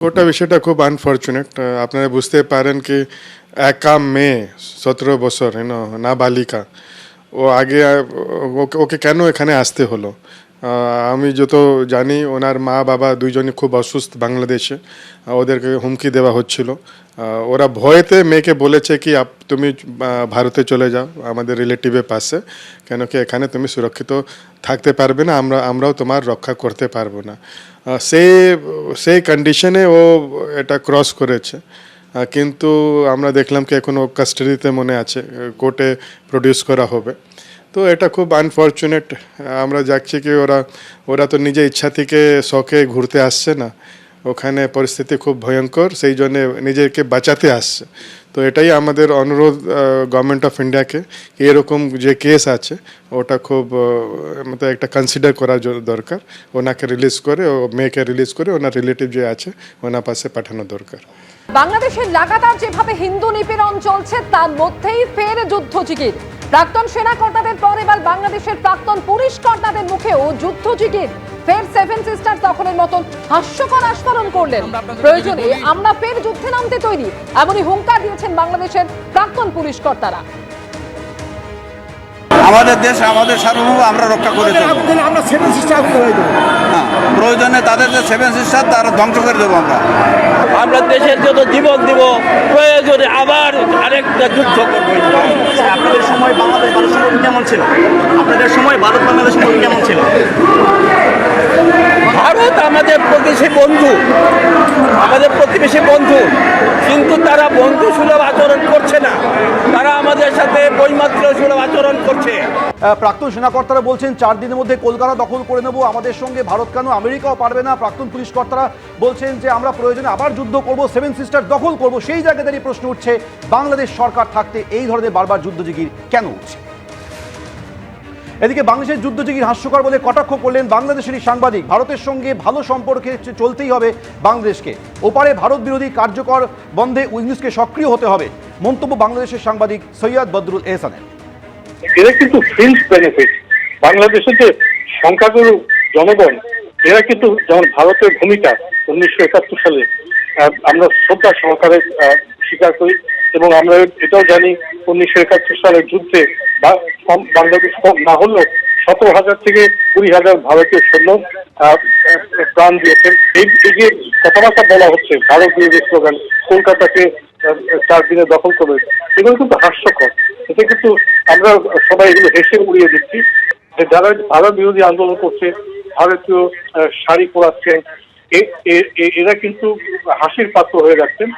গোটা বিষয়টা খুব আনফর্চুনেট। আপনারা বুঝতে পারেন কি একা মেয়ে 17 বছর নাবালিকা, ও আগে ওকে ওকে কেন এখানে আসতে হলো? আমি যত জানি ওনার মা বাবা দুইজনই খুব অসুস্থ বাংলাদেশে। ওদেরকে হুমকি দেওয়া হচ্ছিল। ওরা ভয়েতে মেয়েকে বলেছে কি তুমি ভারতে চলে যাও আমাদের রিলেটিভের পাশে, কেন কি এখানে তুমি সুরক্ষিত থাকতে পারবে না, আমরাও তোমার রক্ষা করতে পারবো না। সেই কন্ডিশনে ও এটা ক্রস করেছে। কিন্তু আমরা দেখলাম কি এখন ও কাস্টাডিতে মনে আছে, কোর্টে প্রডিউস করা হবে। তো এটা খুব আনফর্চুনেট। আমরা যাচ্ছি কি ওরা তো নিজে ইচ্ছা থেকে শখে ঘুরতে আসছে না, ওখানে পরিস্থিতি খুব ভয়ঙ্কর, সেই জন্যে নিজেকে বাঁচাতে আসছে। তো এটাই আমাদের অনুরোধ গভর্নমেন্ট অফ ইন্ডিয়াকে, এরকম যে কেস আছে ওটা খুব মতো একটা কনসিডার করার দরকার। ওনাকে রিলিজ করে, ও মেয়েকে রিলিজ করে ওনার রিলেটিভ যে আছে ওনার পাশে পাঠানো দরকার। বাংলাদেশের লাগাতার যেভাবে হিন্দু নিপীড়ন চলছে তার মধ্যেই ফের যুদ্ধজিগির। প্রাক্তন সেনা কর্তাদের পর এবার বাংলাদেশের প্রাক্তন পুলিশ কর্তাদের মুখেও যুদ্ধজিগির। ফের সেভেন সিস্টার দখলের মতন হাস্যকর আস্ফালন করলেন। প্রয়োজনে আমরা ফের যুদ্ধে নামতে তৈরি, এমনই হুঙ্কার দিয়েছেন বাংলাদেশের প্রাক্তন পুলিশ কর্তারা। আমাদের দেশ, আমাদের সার্বভৌম আমরা রক্ষা করে দেবো। আমরা সেভেন সিস্টার হয়ে দেবো। প্রয়োজনে তাদের যে সেভেন সিস্টার তারা ধ্বংস করে দেবো। আমরা দেশের জন্য জীবন দিব, প্রয়োজনে আবার আরেকটা যুদ্ধ করবো। আপনাদের সময় বাংলাদেশ ভারত সম্পর্ক কেমন ছিল? আপনাদের সময় ভারত বাংলাদেশ সম্পর্ক কেমন ছিল? ভারত আমাদের প্রতিবেশী বন্ধু, কিন্তু তারা বন্ধু সুলভ আচরণ করছে না, তারা আমাদের সাথে বৈমাত্র সুলভ আচরণ করছে। প্রাক্তন সেনাকর্তারা বলছেন 4 দিনের মধ্যে কলকাতা দখল করে নেব, আমাদের সঙ্গে ভারত কেন, আমেরিকাও পারবে না। প্রাক্তন পুলিশ কর্তারা বলছেন যে আমরা প্রয়োজনে আবার যুদ্ধ করব, সেভেন সিস্টার দখল করব। সেই জায়গায় দাঁড়িয়ে প্রশ্ন উঠছে, বাংলাদেশ সরকার থাকতে এই ধরনের বারবার যুদ্ধজিগির কেন উঠছে? এদিকে বাংলাদেশের যুদ্ধজিগির হাস্যকর বলে কটাক্ষ করলেন বাংলাদেশেরই সাংবাদিক। ভারতের সঙ্গে ভালো সম্পর্কে চলতেই হবে বাংলাদেশকে, ওপারে ভারত বিরোধী কার্যকর বন্ধে ইংলিশকে সক্রিয় হতে হবে, মন্তব্য বাংলাদেশের সাংবাদিক সৈয়দ বদরুল এহসানের। এরা কিন্তু ফ্রিঞ্জ বেনিফিট। বাংলাদেশের যে সংখ্যাগুরু জনগণ, এরা কিন্তু যেমন ভারতের ভূমিকা 1971 সালে আমরা শ্রদ্ধা সহকারে স্বীকার করি, এবং আমরা এটাও জানি 1971 সালের যুদ্ধে বাংলাদেশ না হলেও 17,000 থেকে 20,000 ভারতীয় সৈন্য প্রাণ দিয়েছেন। এই যে কথাবার্তা বলা হচ্ছে ভারত বিরোধী স্লোগান, কলকাতাকে 4 দিনে দখল করবে, এগুলো কিন্তু হাস্যকর। এটা কিন্তু আমরা সবাই এগুলো হেসে উড়িয়ে দিচ্ছি। যারা ভারত বিরোধী আন্দোলন করছে, ভারতীয় শাড়ি পরাচ্ছেন, এরা কিন্তু হাসির পাত্র হয়ে যাচ্ছেন।